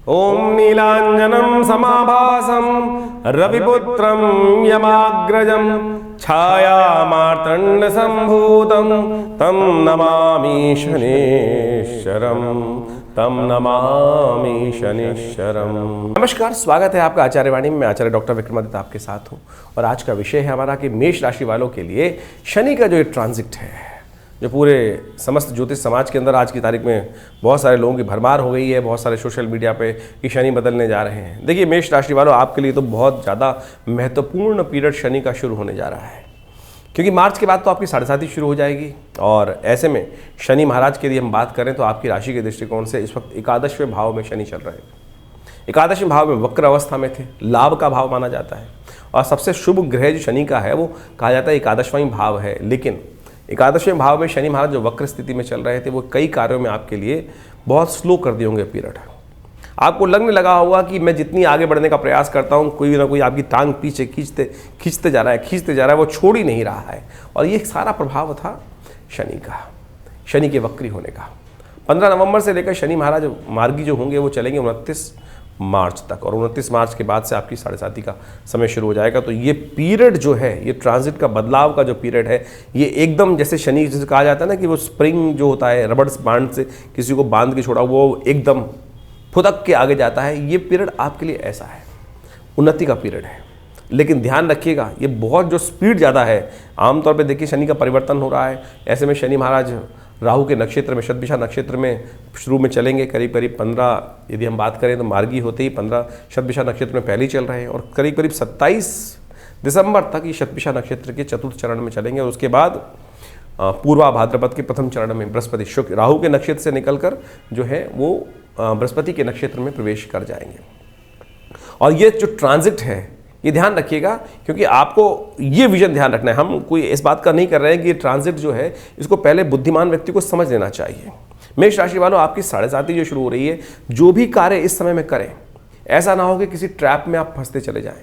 ओम नीलांजनं समाभासं रविपुत्रं यमाग्रजं छायामार्तंड संभूतं तं नमामि शनीश्वरं तम नमामि शनीश्वरम। नमस्कार, स्वागत है आपका आचार्यवाणी में। मैं आचार्य डॉक्टर विक्रमादित्य आपके साथ हूँ और आज का विषय है हमारा कि मेष राशि वालों के लिए शनि का जो ये ट्रांजिट है, जो पूरे समस्त ज्योतिष समाज के अंदर आज की तारीख में बहुत सारे लोगों की भरमार हो गई है, बहुत सारे सोशल मीडिया पे कि शनि बदलने जा रहे हैं। देखिए, मेष राशि वालों, आपके लिए तो बहुत ज़्यादा महत्वपूर्ण पीरियड शनि का शुरू होने जा रहा है, क्योंकि मार्च के बाद तो आपकी 7.5 शुरू हो जाएगी। और ऐसे में शनि महाराज के लिए हम बात करें तो आपकी राशि के दृष्टिकोण से इस वक्त 11वें भाव में शनि चल रहे हैं। 11वें भाव में वक्र अवस्था में थे, लाभ का भाव माना जाता है और सबसे शुभ ग्रह जो शनि का है वो कहा जाता है 11वां भाव है। लेकिन 11वें भाव में शनि महाराज जो वक्र स्थिति में चल रहे थे वो कई कार्यों में आपके लिए बहुत स्लो कर दिए होंगे पीरियड। आपको लगने लगा होगा कि मैं जितनी आगे बढ़ने का प्रयास करता हूँ, कोई ना कोई आपकी टांग पीछे खींचते जा रहा है, वो छोड़ ही नहीं रहा है। और ये सारा प्रभाव था शनि का, शनि के वक्री होने का। 15 नवंबर से लेकर शनि महाराज मार्गी जो होंगे वो चलेंगे 29 मार्च तक, और 29 मार्च के बाद से आपकी 7.5 का समय शुरू हो जाएगा। तो ये पीरियड जो है, ये ट्रांजिट का बदलाव का जो पीरियड है, ये एकदम जैसे शनि जिसे कहा जाता है ना कि वो स्प्रिंग जो होता है, रबड़ बांध से किसी को बांध के छोड़ा वो एकदम फुदक के आगे जाता है। ये पीरियड आपके लिए ऐसा है, उन्नति का पीरियड है। लेकिन ध्यान रखिएगा, ये बहुत जो स्पीड ज़्यादा है, आमतौर पे देखिए शनि का परिवर्तन हो रहा है। ऐसे में शनि महाराज राहु के नक्षत्र में, शतभिषा नक्षत्र में शुरू में चलेंगे करीब 15, यदि हम बात करें तो मार्गी होते ही 15 शतभिषा नक्षत्र में पहले ही चल रहे हैं, और करीब 27 दिसंबर तक ये शतभिषा नक्षत्र के चतुर्थ चरण में चलेंगे। और उसके बाद पूर्वा भाद्रपद के प्रथम चरण में बृहस्पति शुक्र राहु के नक्षत्र से निकलकर जो है वो बृहस्पति के नक्षत्र में प्रवेश कर जाएंगे। और ये जो ट्रांजिट है, ये ध्यान रखिएगा, क्योंकि आपको ये विजन ध्यान रखना है। हम कोई इस बात का नहीं कर रहे हैं कि ये ट्रांजिट जो है इसको पहले बुद्धिमान व्यक्ति को समझ लेना चाहिए। मेष राशि वालों, आपकी 7.5 जो शुरू हो रही है, जो भी कार्य इस समय में करें, ऐसा ना हो कि किसी ट्रैप में आप फंसते चले जाएं,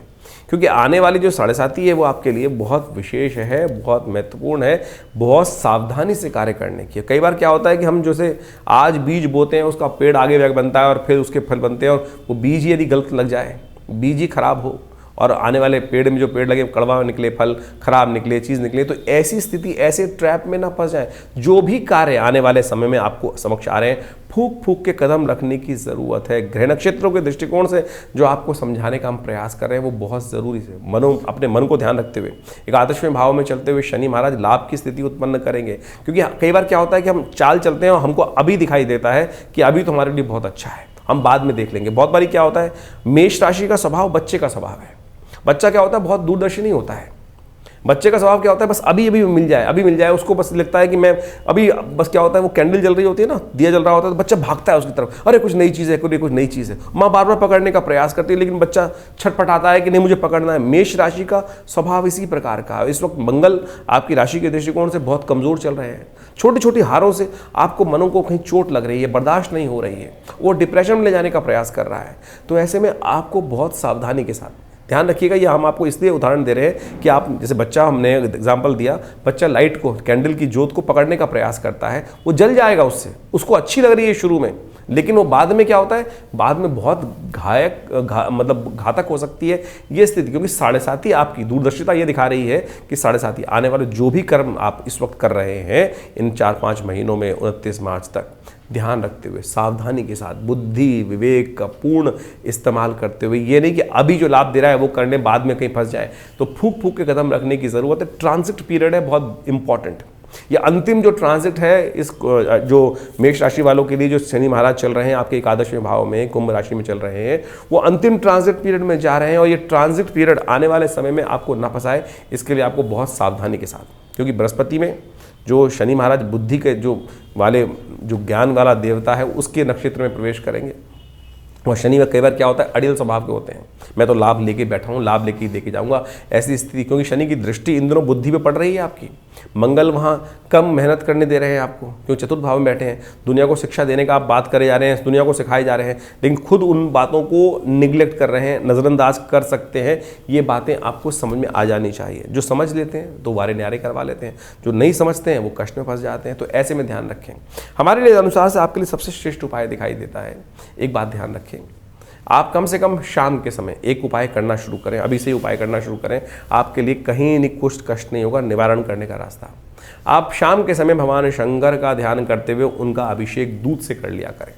क्योंकि आने वाली जो 7.5 है वो आपके लिए बहुत विशेष है, बहुत महत्वपूर्ण है, बहुत सावधानी से कार्य करने की। कई बार क्या होता है कि हम जैसे आज बीज बोते हैं, उसका पेड़ आगे बनता है और फिर उसके फल बनते हैं, और वो बीज यदि गलत लग जाए, बीज ही खराब हो और आने वाले पेड़ में जो पेड़ लगे कड़वा निकले, फल खराब निकले, चीज़ निकले, तो ऐसी स्थिति, ऐसे ट्रैप में ना फंस जाए। जो भी कार्य आने वाले समय में आपको समक्ष आ रहे हैं, फूक फूक के कदम रखने की ज़रूरत है। ग्रह नक्षत्रों के दृष्टिकोण से जो आपको समझाने का हम प्रयास कर रहे हैं वो बहुत ज़रूरी है। अपने मन को ध्यान रखते हुए 11वें भाव में चलते हुए शनि महाराज लाभ की स्थिति उत्पन्न करेंगे, क्योंकि कई बार क्या होता है कि हम चाल चलते हैं और हमको अभी दिखाई देता है कि अभी तो हमारे लिए बहुत अच्छा है, हम बाद में देख लेंगे। बहुत बारी क्या होता है, मेष राशि का स्वभाव बच्चे का स्वभाव है। बच्चा क्या होता है, बहुत दूरदर्शी नहीं होता है। बच्चे का स्वभाव क्या होता है, बस अभी मिल जाए, उसको बस लगता है कि मैं अभी, बस क्या होता है, वो कैंडल जल रही होती है ना, दिया जल रहा होता है, तो बच्चा भागता है उसकी तरफ, अरे कुछ नई चीज़ है, कुछ नई चीज़ है। माँ बार बार पकड़ने का प्रयास करती है, लेकिन बच्चा छटपटाता है कि नहीं मुझे पकड़ना है। मेष राशि का स्वभाव इसी प्रकार का। इस वक्त मंगल आपकी राशि के दृष्टिकोण से बहुत कमज़ोर चल रहे हैं। छोटी छोटी हारों से आपको मनों को कहीं चोट लग रही है, बर्दाश्त नहीं हो रही है, वो डिप्रेशन में ले जाने का प्रयास कर रहा है। तो ऐसे में आपको बहुत सावधानी के साथ ध्यान रखिएगा। ये हम आपको इसलिए उदाहरण दे रहे हैं कि आप, जैसे बच्चा, हमने एग्जाम्पल दिया, बच्चा लाइट को, कैंडल की जोत को पकड़ने का प्रयास करता है, वो जल जाएगा उससे, उसको अच्छी लग रही है शुरू में, लेकिन वो बाद में क्या होता है, बाद में बहुत मतलब घातक हो सकती है ये स्थिति। क्योंकि 7.5 आपकी दूरदर्शिता ये दिखा रही है कि 7.5 आने वाले जो भी कर्म आप इस वक्त कर रहे हैं इन 4-5 महीनों में 29 मार्च तक, ध्यान रखते हुए, सावधानी के साथ, बुद्धि विवेक का पूर्ण इस्तेमाल करते हुए, ये नहीं कि अभी जो लाभ दे रहा है वो करने बाद में कहीं फंस जाए, तो फूक फूक के कदम रखने की ज़रूरत है। ट्रांजिट पीरियड है बहुत इंपॉर्टेंट। ये अंतिम जो ट्रांजिट है, इस जो मेष राशि वालों के लिए जो शनि महाराज चल रहे हैं आपके 11वें भाव में, कुंभ राशि में चल रहे हैं, वो अंतिम ट्रांजिट पीरियड में जा रहे हैं। और ये ट्रांजिट पीरियड आने वाले समय में आपको ना फंसाए, इसके लिए आपको बहुत सावधानी के साथ, क्योंकि बृहस्पति में जो शनि महाराज बुद्धि के जो ज्ञान वाला देवता है, उसके नक्षत्र में प्रवेश करेंगे। और शनि में कई बार क्या होता है, अड़ियल स्वभाव के होते हैं, मैं तो लाभ लेके बैठा हूँ, लाभ लेके देके जाऊँगा, ऐसी स्थिति। क्योंकि शनि की दृष्टि इन दिनों बुद्धि पे पड़ रही है आपकी। मंगल वहाँ कम मेहनत करने दे रहे हैं आपको, क्योंकि चतुर्थ भाव में बैठे हैं। दुनिया को शिक्षा देने का आप बात करे जा रहे हैं, दुनिया को सिखाए जा रहे हैं, लेकिन खुद उन बातों को निगलेक्ट कर रहे हैं, नज़रअंदाज कर सकते हैं। ये बातें आपको समझ में आ जानी चाहिए। जो समझ लेते हैं तो वारे न्यारे करवा लेते हैं, जो नहीं समझते हैं वो कष्ट में फंस जाते हैं। तो ऐसे में ध्यान रखें। हमारे लिए अनुसार से आपके लिए सबसे श्रेष्ठ उपाय दिखाई देता है, एक बात ध्यान रखें, आप कम से कम शाम के समय एक उपाय करना शुरू करें, अभी से ही उपाय करना शुरू करें। आपके लिए कहीं नहीं कुछ कष्ट नहीं होगा, निवारण करने का रास्ता। आप शाम के समय भगवान शंकर का ध्यान करते हुए उनका अभिषेक दूध से कर लिया करें।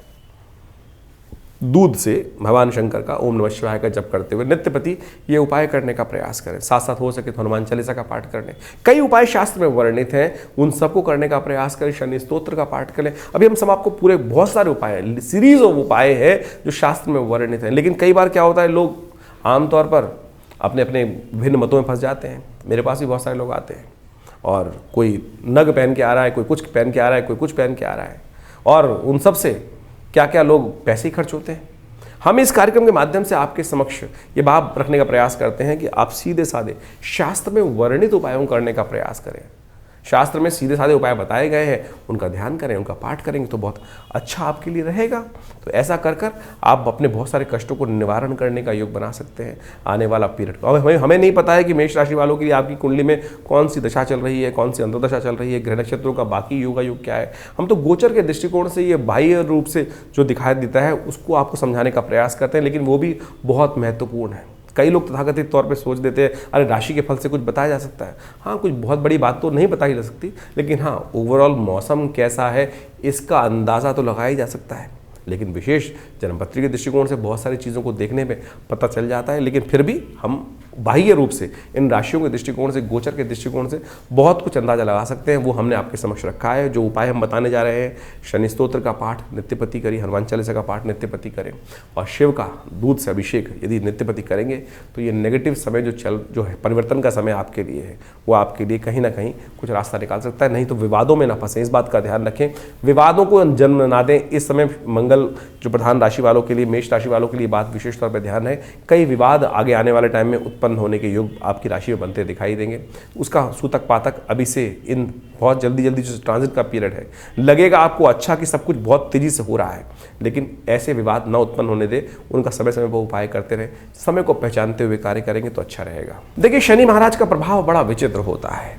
दूध से भगवान शंकर का ओम नमः शिवाय का जप करते हुए नित्य प्रति ये उपाय करने का प्रयास करें। साथ साथ हो सके तो हनुमान चालीसा का पाठ कर लें। कई उपाय शास्त्र में वर्णित हैं, उन सबको करने का प्रयास करें। शनि स्तोत्र का पाठ करें। अभी हम सब आपको पूरे बहुत सारे उपाय, सीरीज ऑफ उपाय है जो शास्त्र में वर्णित हैं। लेकिन कई बार क्या होता है, लोग आमतौर पर अपने अपने विभिन्न मतों में फंस जाते हैं। मेरे पास भी बहुत सारे लोग आते हैं और कोई नग पहन के आ रहा है, कोई कुछ पहन के आ रहा है, कोई कुछ पहन के आ रहा है, और उन सब से क्या क्या लोग पैसे ही खर्च होते हैं। हम इस कार्यक्रम के माध्यम से आपके समक्ष ये बात रखने का प्रयास करते हैं कि आप सीधे साधे शास्त्र में वर्णित उपायों करने का प्रयास करें। शास्त्र में सीधे साधे उपाय बताए गए हैं, उनका ध्यान करें, उनका पाठ करेंगे तो बहुत अच्छा आपके लिए रहेगा। तो ऐसा कर कर आप अपने बहुत सारे कष्टों को निवारण करने का योग बना सकते हैं आने वाला पीरियड। हमें नहीं पता है कि मेष राशि वालों के लिए आपकी कुंडली में कौन सी दशा चल रही है, कौन सी अंतर्दशा चल रही है, ग्रह नक्षत्रों का बाकी योगा योग क्या है। हम तो गोचर के दृष्टिकोण से ये बाह्य रूप से जो दिखाई देता है उसको आपको समझाने का प्रयास करते हैं, लेकिन वो भी बहुत महत्वपूर्ण है। कई लोग तथाकथित तौर पे सोच देते हैं अरे राशि के फल से कुछ बताया जा सकता है। हाँ, कुछ बहुत बड़ी बात तो नहीं बताई जा सकती, लेकिन हाँ ओवरऑल मौसम कैसा है इसका अंदाज़ा तो लगाया जा सकता है। लेकिन विशेष जन्मपत्री के दृष्टिकोण से बहुत सारी चीज़ों को देखने में पता चल जाता है। लेकिन फिर भी हम बाह्य रूप से इन राशियों के दृष्टिकोण से, गोचर के दृष्टिकोण से बहुत कुछ अंदाजा लगा सकते हैं। वो हमने आपके समक्ष रखा है। जो उपाय हम बताने जा रहे हैं, शनि स्तोत्र का पाठ नित्यपति करें, हनुमान चालीसा का पाठ नित्यपति करें, और शिव का दूध से अभिषेक यदि नित्यपति करेंगे तो ये नेगेटिव समय जो है, परिवर्तन का समय आपके लिए है, वो आपके लिए कहीं ना कहीं कुछ रास्ता निकाल सकता है। नहीं तो विवादों में ना फंसें, इस बात का ध्यान रखें। विवादों को जन्म ना दें। इस समय मंगल जो प्रधान राशि वालों के लिए, मेष राशि वालों के लिए बात विशेष तौर पर ध्यान है। कई विवाद आगे आने वाले टाइम में उत्पन्न होने के योग आपकी राशि में बनते दिखाई देंगे। उसका सूतक पातक अभी से इन बहुत जल्दी जो ट्रांजिट का पीरियड है, लगेगा आपको अच्छा कि सब कुछ बहुत तेजी से हो रहा है, लेकिन ऐसे विवाद न उत्पन्न होने दे। उनका समय समय पर उपाय करते रहे, समय को पहचानते हुए कार्य करेंगे तो अच्छा रहेगा। देखिए, शनि महाराज का प्रभाव बड़ा विचित्र होता है,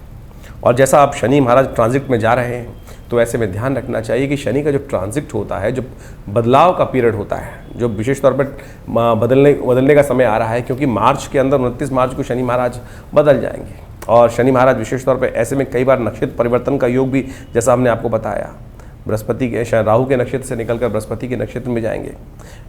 और जैसा आप शनि महाराज ट्रांजिट में जा रहे हैं तो ऐसे में ध्यान रखना चाहिए कि शनि का जो ट्रांजिट होता है, जो बदलाव का पीरियड होता है, जो विशेष तौर पर बदलने का समय आ रहा है, क्योंकि मार्च के अंदर 29 मार्च को शनि महाराज बदल जाएंगे। और शनि महाराज विशेष तौर पर ऐसे में कई बार नक्षत्र परिवर्तन का योग भी, जैसा हमने आपको बताया, बृहस्पति के राहु के नक्षत्र से निकलकर बृहस्पति के नक्षत्र में जाएंगे,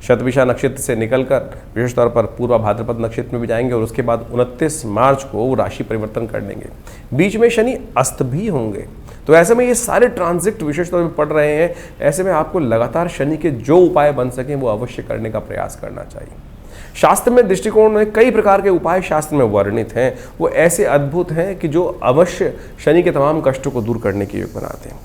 शतभिषा नक्षत्र से निकलकर विशेष तौर पर पूर्वा भाद्रपद नक्षत्र में भी जाएंगे, और उसके बाद 29 मार्च को वो राशि परिवर्तन कर लेंगे। बीच में शनि अस्त भी होंगे। तो ऐसे में ये सारे ट्रांजिट विशेष तौर पर पड़ रहे हैं। ऐसे में आपको लगातार शनि के जो उपाय बन सकें वो अवश्य करने का प्रयास करना चाहिए। शास्त्र में दृष्टिकोण में कई प्रकार के उपाय शास्त्र में वर्णित हैं। वो ऐसे अद्भुत हैं कि जो अवश्य शनि के तमाम कष्टों को दूर करने के योग बनाते हैं।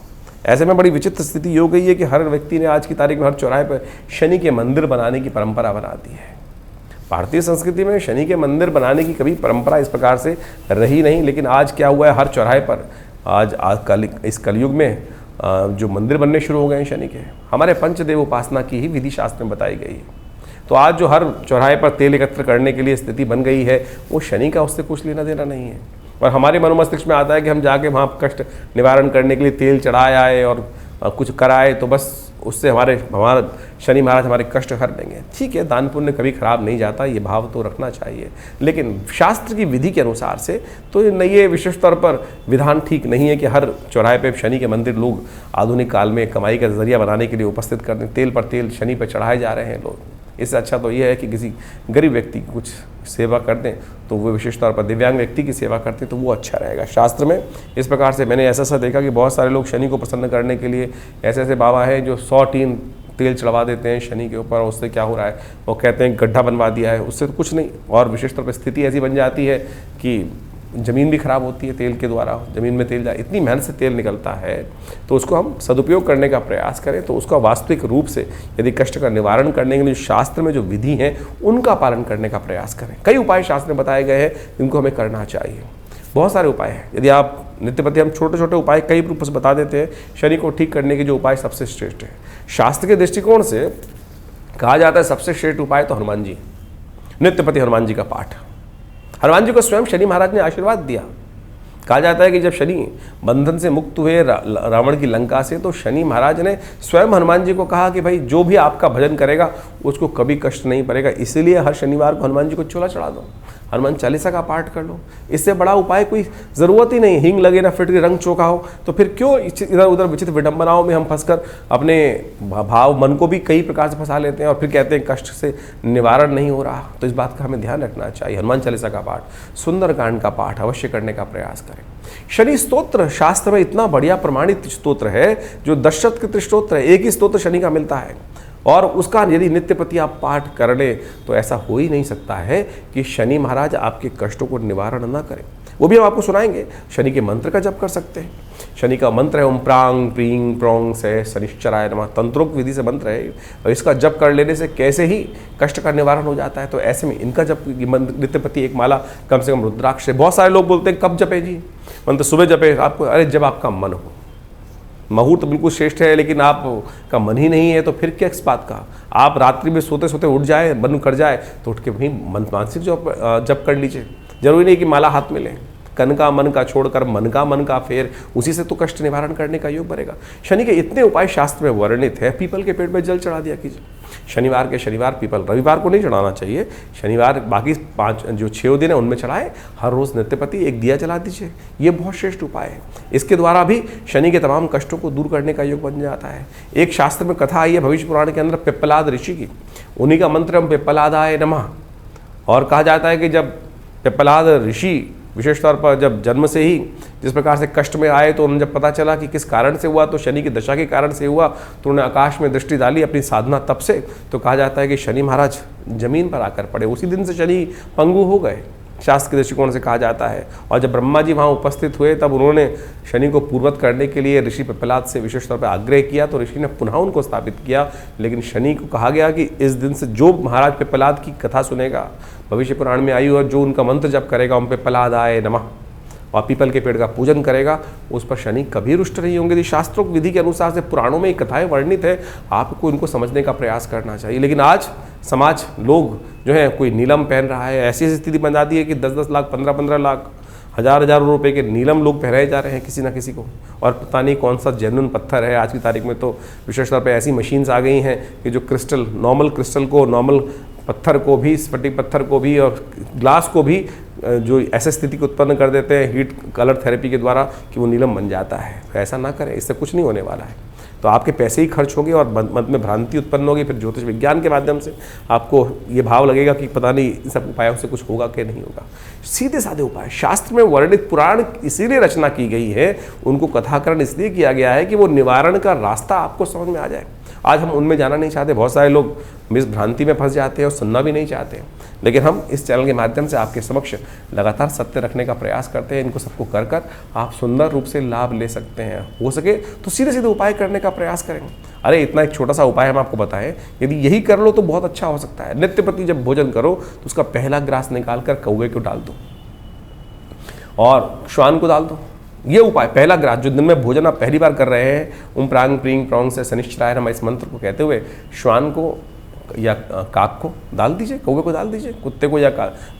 ऐसे में बड़ी विचित्र स्थिति हो गई है कि हर व्यक्ति ने आज की तारीख में हर चौराहे पर शनि के मंदिर बनाने की परंपरा बना दी है। भारतीय संस्कृति में शनि के मंदिर बनाने की कभी परंपरा इस प्रकार से रही नहीं, लेकिन आज क्या हुआ है, हर चौराहे पर इस कलयुग में जो मंदिर बनने शुरू हो गए हैं शनि के। हमारे पंचदेव उपासना की ही विधि शास्त्र में बताई गई है। तो आज जो हर चौराहे पर तेल एकत्र करने के लिए स्थिति बन गई है, वो शनि का उससे कुछ लेना देना नहीं है। और हमारे मनोमस्तिष्क में आता है कि हम जाके वहाँ कष्ट निवारण करने के लिए तेल चढ़ाए आए और कुछ कराए तो बस उससे हमारा शनि महाराज हमारे कष्ट हर देंगे। ठीक है, दान पुण्य कभी खराब नहीं जाता, ये भाव तो रखना चाहिए, लेकिन शास्त्र की विधि के अनुसार से तो ये विशेष तौर पर विधान ठीक नहीं है कि हर चौराहे पे शनि के मंदिर लोग आधुनिक काल में कमाई का जरिया बनाने के लिए उपस्थित कर दें। तेल पर तेल शनि पर चढ़ाए जा रहे हैं लोग। इससे अच्छा तो ये है कि किसी गरीब व्यक्ति की कुछ सेवा कर दें, तो वो विशेष तौर पर दिव्यांग व्यक्ति की सेवा करते हैं तो वो अच्छा रहेगा। शास्त्र में इस प्रकार से मैंने ऐसा देखा कि बहुत सारे लोग शनि को प्रसन्न करने के लिए ऐसे बाबा हैं जो 100 टीन तेल चढ़वा देते हैं शनि के ऊपर, और उससे क्या हो रहा है, वो कहते हैं गड्ढा बनवा दिया है, उससे तो कुछ नहीं। और विशेष तौर पर स्थिति ऐसी बन जाती है कि ज़मीन भी खराब होती है तेल के द्वारा। ज़मीन में तेल इतनी मेहनत से तेल निकलता है, तो उसको हम सदुपयोग करने का प्रयास करें तो उसका वास्तविक रूप से यदि कष्ट का निवारण करने के लिए शास्त्र में जो विधि है उनका पालन करने का प्रयास करें। कई उपाय शास्त्र में बताए गए हैं जिनको हमें करना चाहिए। बहुत सारे उपाय हैं। यदि आप नित्यपति, हम छोटे छोटे उपाय कई रूप से बता देते हैं। शनि को ठीक करने के जो उपाय सबसे श्रेष्ठ है शास्त्र के दृष्टिकोण से कहा जाता है, सबसे श्रेष्ठ उपाय तो हनुमान जी, नित्यपति हनुमान जी का पाठ। हनुमान जी को स्वयं शनि महाराज ने आशीर्वाद दिया कहा जाता है कि जब शनि बंधन से मुक्त हुए रावण की लंका से, तो शनि महाराज ने स्वयं हनुमान जी को कहा कि भाई जो भी आपका भजन करेगा उसको कभी कष्ट नहीं पड़ेगा, इसीलिए हर शनिवार को हनुमान जी को चोला चढ़ा दो, हनुमान चालीसा का पाठ कर लो। इससे बड़ा उपाय कोई ज़रूरत ही नहीं। हींग लगे ना फिटकरी रंग चोखा हो, तो फिर क्यों इधर उधर विचित्र विडंबनाओं में हम फंसकर अपने भाव मन को भी कई प्रकार से फंसा लेते हैं और फिर कहते हैं कष्ट से निवारण नहीं हो रहा। तो इस बात का हमें ध्यान रखना चाहिए। हनुमान चालीसा का पाठ, सुंदरकांड का पाठ अवश्य करने का प्रयास करें। शनि स्तोत्र शास्त्र में इतना बढ़िया प्रमाणित स्तोत्र है, जो दशरथ स्तोत्र है। एक ही स्तोत्र शनि का मिलता है और उसका यदि नित्यप्रति आप पाठ कर ले तो ऐसा हो ही नहीं सकता है कि शनि महाराज आपके कष्टों को निवारण ना करें। वो भी हम आपको सुनाएंगे। शनि के मंत्र का जप कर सकते हैं। शनि का मंत्र है ओम प्रांग प्रींग प्रोंग से शनिश्चराय नमः, तंत्रोक्त विधि से मंत्र है और इसका जप कर लेने से कैसे ही कष्ट का निवारण हो जाता है। तो ऐसे में इनका जप नित्यप्रति एक माला कम से कम रुद्राक्ष से। बहुत सारे लोग बोलते हैं कब जपे जी, मंत्र सुबह जपे आपको, अरे जब आपका मन हो। मुहूर्त बिल्कुल श्रेष्ठ है, लेकिन आपका मन ही नहीं है तो फिर क्या इस बात का। आप रात्रि में सोते सोते उठ जाए, मन कर जाए तो उठ के वहीं मानसिक जप कर लीजिए। जरूरी नहीं कि माला हाथ में लें। कन का मन का छोड़कर मन का फेर, उसी से तो कष्ट निवारण करने का योग बनेगा। शनि के इतने उपाय शास्त्र में वर्णित है। पीपल के पेड़ में जल चढ़ा दिया कीजिए शनिवार के शनिवार, पीपल रविवार को नहीं चढ़ाना चाहिए। शनिवार बाकी 6 दिन है उनमें चढ़ाए। हर रोज नित्यप्रति एक दिया जला दीजिए, ये बहुत श्रेष्ठ उपाय है। इसके द्वारा भी शनि के तमाम कष्टों को दूर करने का योग बन जाता है। एक शास्त्र में कथा आई है भविष्य पुराण के अंदर पिप्पलाद ऋषि की, उन्हीं का मंत्र हम पिप्पलादाय नमः। और कहा जाता है कि जब पिप्पलाद ऋषि विशेष तौर पर जब जन्म से ही जिस प्रकार से कष्ट में आए, तो उन्हें जब पता चला कि किस कारण से हुआ, तो शनि की दशा के कारण से हुआ, तो उन्होंने आकाश में दृष्टि डाली अपनी साधना तप से। तो कहा जाता है कि शनि महाराज जमीन पर आकर पड़े। उसी दिन से शनि पंगु हो गए, शास्त्र के दृष्टिकोण से कहा जाता है। और जब ब्रह्मा जी वहाँ उपस्थित हुए, तब उन्होंने शनि को पूर्वत करने के लिए ऋषि पिप्पलाद से विशेष तौर पर आग्रह किया, तो ऋषि ने पुनः उनको स्थापित किया। लेकिन शनि को कहा गया कि इस दिन से जो महाराज पिप्पलाद की कथा सुनेगा, भविष्य पुराण में आई, और जो उनका मंत्र जप करेगा ओम पिप्पलादाय नमः और पीपल के पेड़ का पूजन करेगा, उस पर शनि कभी रुष्ट नहीं होंगे। शास्त्रोक्त विधि के अनुसार से पुराणों में ये कथाएं वर्णित है, आपको इनको समझने का प्रयास करना चाहिए। लेकिन आज समाज लोग जो है कोई नीलम पहन रहा है, ऐसी स्थिति बना दी है कि 10-10 लाख 15-15 लाख हज़ार रुपए के नीलम लोग पहनाए जा रहे हैं किसी ना किसी को। और पता नहीं कौन सा जेन्युइन पत्थर है। आज की तारीख में तो विशेष तौर पर ऐसी मशीन्स आ गई हैं कि जो क्रिस्टल, नॉर्मल क्रिस्टल को, नॉर्मल पत्थर को भी, स्फटिक पत्थर को भी और ग्लास को भी जो ऐसे स्थिति को उत्पन्न कर देते हैं हीट कलर थेरेपी के द्वारा कि वो नीलम बन जाता है। तो ऐसा ना करें, इससे कुछ नहीं होने वाला है। तो आपके पैसे ही खर्च होंगे और मन में भ्रांति उत्पन्न होगी। फिर ज्योतिष विज्ञान के माध्यम से आपको ये भाव लगेगा कि पता नहीं इन सब उपायों से कुछ होगा कि नहीं होगा। सीधे साधे उपाय शास्त्र में वर्णित, पुराण इसीलिए रचना की गई है, उनको कथाकरण इसलिए किया गया है कि वो निवारण का रास्ता आपको समझ में आ जाए। आज हम उनमें जाना नहीं चाहते, बहुत सारे लोग मिस भ्रांति में फंस जाते हैं और सुनना भी नहीं चाहते। लेकिन हम इस चैनल के माध्यम से आपके समक्ष लगातार सत्य रखने का प्रयास करते हैं। इनको सबको कर कर आप सुंदर रूप से लाभ ले सकते हैं। हो सके तो सीधे सीधे उपाय करने का प्रयास करें। अरे इतना एक छोटा सा उपाय हम आपको बताएं, यदि यही कर लो तो बहुत अच्छा हो सकता है। नित्य प्रति जब भोजन करो तो उसका पहला ग्रास निकाल कर कौवे को डाल दो और श्वान को डाल दो। ये उपाय, पहला ग्रास जो दिन में भोजन आप पहली बार कर रहे हैं, ओम प्रांग प्रींग प्रोंग से शनिश्चराय नमः इस मंत्र को कहते हुए श्वान को या काक को डाल दीजिए, कौवे को डाल दीजिए, कुत्ते को या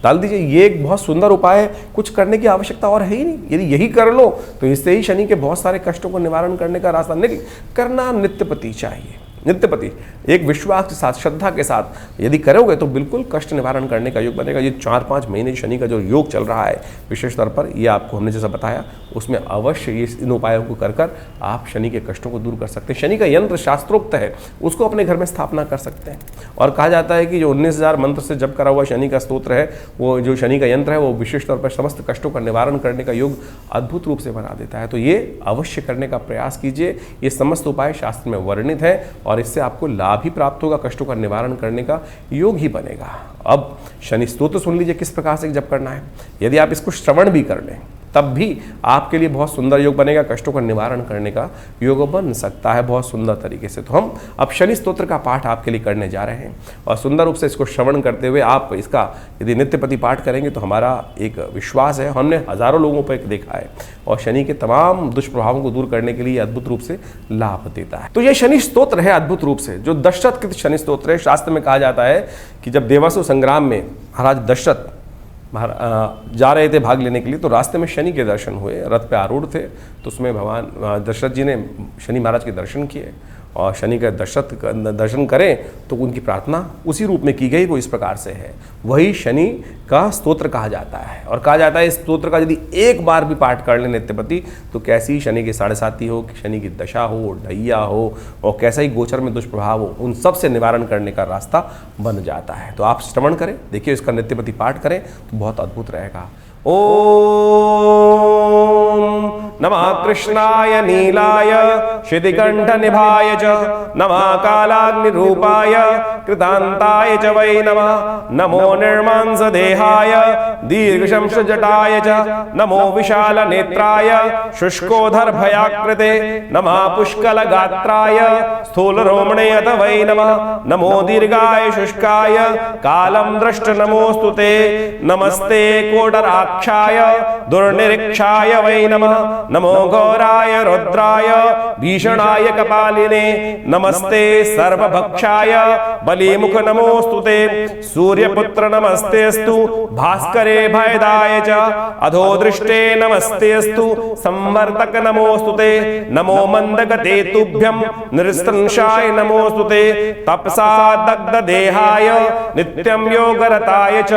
डाल दीजिए। ये एक बहुत सुंदर उपाय है, कुछ करने की आवश्यकता और है ही नहीं। यदि यही कर लो तो इससे ही शनि के बहुत सारे कष्टों को निवारण करने का रास्ता निकल। करना नित्यपति चाहिए, नित्यपति एक विश्वास के साथ, श्रद्धा के साथ यदि करोगे तो बिल्कुल कष्ट निवारण करने का योग बनेगा। ये 4-5 महीने शनि का जो योग चल रहा है विशेष तौर पर, ये आपको हमने जैसा बताया, उसमें अवश्य ये इन उपायों को कर कर आप शनि के कष्टों को दूर कर सकते हैं। शनि का यंत्र शास्त्रोक्त है, उसको अपने घर में स्थापना कर सकते हैं। और कहा जाता है कि जो 19,000 मंत्र से जप करा हुआ शनि का स्तोत्र है, वो जो शनि का यंत्र है, वो विशेष तौर पर समस्त कष्टों का निवारण करने का योग अद्भुत रूप से बना देता है। तो ये अवश्य करने का प्रयास कीजिए। ये समस्त उपाय शास्त्र में वर्णित है और इससे आपको लाभ ही प्राप्त होगा, कष्टों का निवारण करने का योग ही बनेगा। अब शनि स्तोत्र सुन लीजिए किस प्रकार से जप करना है। यदि आप इसको श्रवण भी कर लें तब भी आपके लिए बहुत सुंदर योग बनेगा, कष्टों का निवारण करने का योग बन सकता है बहुत सुंदर तरीके से। तो हम अब शनि स्तोत्र का पाठ आपके लिए करने जा रहे हैं और सुंदर रूप से इसको श्रवण करते हुए आप इसका यदि नित्यप्रति पाठ करेंगे तो हमारा एक विश्वास है, हमने हजारों लोगों पर देखा है और शनि के तमाम दुष्प्रभावों को दूर करने के लिए अद्भुत रूप से लाभ देता है। तो ये शनि स्तोत्र है अद्भुत रूप से, जो दशरथ कृत शनि स्तोत्र है। शास्त्र में कहा जाता है कि जब देवासुर संग्राम में महाराज दशरथ जा रहे थे भाग लेने के लिए, तो रास्ते में शनि के दर्शन हुए। रथ पे आरूढ़ थे, तो उसमें भगवान दशरथ जी ने शनि महाराज के दर्शन किए, और शनि का दर्शन करें तो उनकी प्रार्थना उसी रूप में की गई, वो इस प्रकार से है। वही शनि का स्तोत्र कहा जाता है, और कहा जाता है इस स्तोत्र का यदि एक बार भी पाठ कर ले नित्यपति, तो कैसी शनि की 7.5 हो, शनि की दशा हो, ढैया हो, और कैसा ही गोचर में दुष्प्रभाव हो, उन सब से निवारण करने का रास्ता बन जाता है। तो आप श्रवण करें, देखिए इसका नित्यपति पाठ करें तो बहुत अद्भुत रहेगा। ओम नमः कृष्णाय नीलाय शितिकंठ निभाय च, नमः कालाग्निरूपाय कृतांताय च वै नमः, नमो निर्मांस देहाय दीर्घशंस जटाय च, नमो विशाल नेत्राय शुष्कोधर भयाकृते, नमः पुष्कल गात्राय स्थूल रोमणे अथ वै नमः, नमो दीर्घाय शुष्काय कालम दृष्ट नमोस्तुते, नमस्ते कोटराक्षाय दुर्निरीक्षाय वै नमः, नमो घोराय रुद्राय भीषणाय कपालिने, नमस्ते सर्वभक्षाय बलिमुख नमोस्तुते, सूर्यपुत्र नमस्तेस्तु भास्करे भयदाय च, अधोदृष्टे नमस्तेस्तु संवर्तक नमोस्तुते, नमो मंदगते तुभ्यं निरस्तंशाय नमोस्तुते, तपसा दग्ध देहाय नित्यं योगरताय च,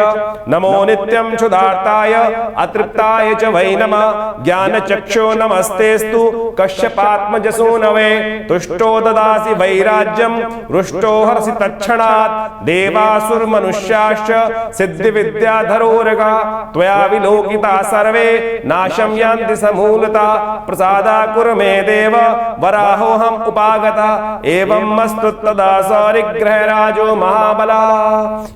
नमो नित्यं क्षुधार्ताय अतृप्ताय च वै नमः, ज्ञानचक्षु नमस्तेस्तु कश्यपात्मजसूनवे, तुष्टो ददासि वैराज्यं रुष्टो हर्षि तत्क्षणात्, देवासुर मनुष्याश्च सिद्धि विद्याधरोरगा, त्वया विलोकिता सर्वे नाशं यान्ति समूलता, प्रसादा कुरु मे देव वराहोऽहम् उपागता, एवं मस्तु तदा सौरिग्रहराजो महाबला।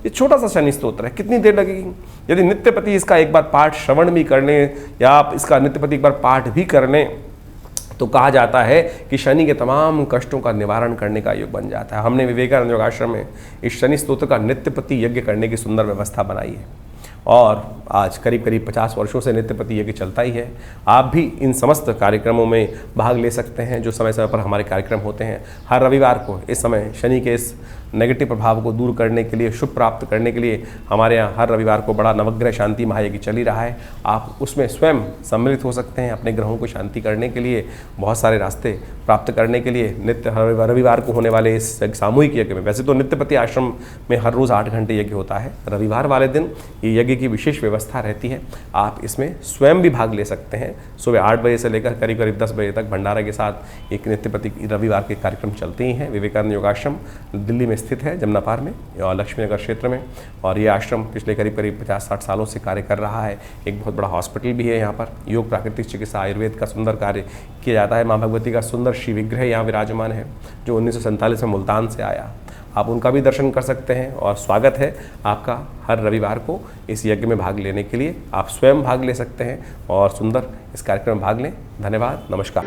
ये छोटा सा शनि स्तोत्र है, कितनी देर लगेगी? यदि नित्यपति इसका एक बार पाठ श्रवण भी कर लें, या आप इसका नित्यपति एक बार पाठ भी कर लें, तो कहा जाता है कि शनि के तमाम कष्टों का निवारण करने का योग बन जाता है। हमने विवेकानंद योगाश्रम में इस शनि स्तोत्र का नित्यपति यज्ञ करने की सुंदर व्यवस्था बनाई है, और आज करीब करीब 50 वर्षों से नित्यपति यज्ञ चलता ही है। आप भी इन समस्त कार्यक्रमों में भाग ले सकते हैं जो समय समय पर हमारे कार्यक्रम होते हैं। हर रविवार को इस समय शनि के इस नेगेटिव प्रभाव को दूर करने के लिए, शुभ प्राप्त करने के लिए हमारे यहाँ हर रविवार को बड़ा नवग्रह शांति महायज्ञ चल ही रहा है। आप उसमें स्वयं सम्मिलित हो सकते हैं अपने ग्रहों को शांति करने के लिए, बहुत सारे रास्ते प्राप्त करने के लिए। नित्य रविवार को होने वाले इस सामूहिक यज्ञ में, वैसे तो नित्यपति आश्रम में हर रोज़ 8 घंटे यज्ञ होता है, रविवार वाले दिन ये यज्ञ की विशेष व्यवस्था रहती है। आप इसमें स्वयं भी भाग ले सकते हैं। सुबह 8 बजे से लेकर करीब करीब 10 बजे तक भंडारा के साथ एक नित्यपति रविवार के कार्यक्रम चलते ही हैं। विवेकानंद योगाश्रम दिल्ली में स्थित है, जमुना पार में और लक्ष्मी नगर क्षेत्र में, और ये आश्रम पिछले करीब करीब 50-60 सालों से कार्य कर रहा है। एक बहुत बड़ा हॉस्पिटल भी है यहाँ पर। योग, प्राकृतिक चिकित्सा, आयुर्वेद का सुंदर कार्य किया जाता है। माँ भगवती का सुंदर श्री विग्रह यहाँ विराजमान है जो 1947 में मुल्तान से आया। आप उनका भी दर्शन कर सकते हैं, और स्वागत है आपका हर रविवार को इस यज्ञ में भाग लेने के लिए। आप स्वयं भाग ले सकते हैं और सुंदर इस कार्यक्रम में भाग लें। धन्यवाद, नमस्कार।